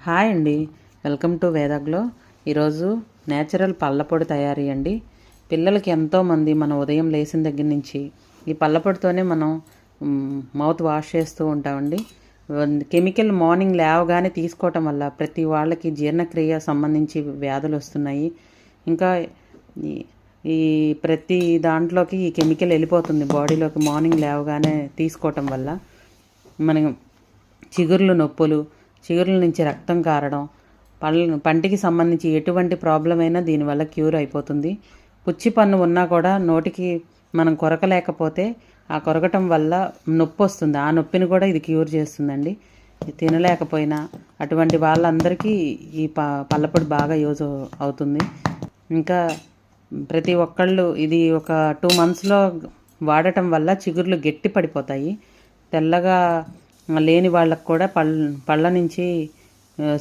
Hi అండి, welcome to వేదాగ్లో. ఈరోజు natural పళ్ళపొడి తయారీ అండి. పిల్లలకి ఎంతోమంది మనం ఉదయం లేచిన దగ్గర నుంచి ఈ పళ్ళపొడితోనే మనం మౌత్ వాష్ చేస్తూ ఉంటామండి. కెమికల్ మార్నింగ్ లేవగానే తీసుకోవటం వల్ల ప్రతి వాళ్ళకి జీర్ణక్రియ సంబంధించి వ్యాధులు వస్తున్నాయి. ఇంకా ఈ ప్రతి దాంట్లోకి ఈ కెమికల్ వెళ్ళిపోతుంది బాడీలోకి మార్నింగ్ లేవగానే తీసుకోవటం వల్ల. మనం చిగుర్లు నొప్పులు, చిగుర్ల నుంచి రక్తం కారడం, పంటికి సంబంధించి ఎటువంటి ప్రాబ్లం అయినా దీనివల్ల క్యూర్ అయిపోతుంది. పుచ్చి పన్ను ఉన్నా కూడా నోటికి మనం కొరకలేకపోతే ఆ కొరకటం వల్ల నొప్పి వస్తుంది. ఆ నొప్పిని కూడా ఇది క్యూర్ చేస్తుందండి. తినలేకపోయినా అటువంటి వాళ్ళందరికీ ఈ పళ్ళపొడి బాగా యూజ్ అవుతుంది. ఇంకా ప్రతి ఒక్కళ్ళు ఇది ఒక 2 monthsలో వాడటం వల్ల చిగుర్లు గట్టి పడిపోతాయి. తెల్లగా లేని వాళ్ళకు కూడా పళ్ళ నుంచి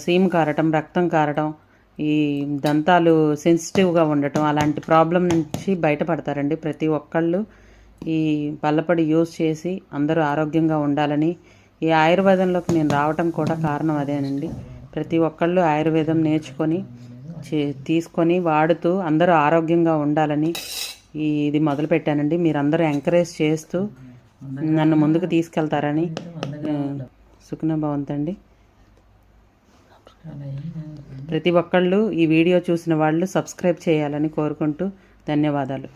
సీమ్ కారటం, రక్తం కారటం, ఈ దంతాలు సెన్సిటివ్గా ఉండటం, అలాంటి ప్రాబ్లం నుంచి బయటపడతారండి. ప్రతి ఒక్కళ్ళు ఈ పళ్ళపొడి యూజ్ చేసి అందరూ ఆరోగ్యంగా ఉండాలని, ఈ ఆయుర్వేదంలోకి నేను రావటం కూడా కారణం అదేనండి. ప్రతి ఒక్కళ్ళు ఆయుర్వేదం నేర్చుకొని తీసుకొని వాడుతూ అందరూ ఆరోగ్యంగా ఉండాలని ఇది మొదలుపెట్టానండి. మీరందరూ ఎంకరేజ్ చేస్తూ నన్ను ముందుకు తీసుకెళ్తారని సుఖనా భవంతండి. ప్రతి ఒక్కళ్ళు ఈ వీడియో చూసిన వాళ్ళు సబ్స్క్రైబ్ చేయాలని కోరుకుంటూ ధన్యవాదాలు.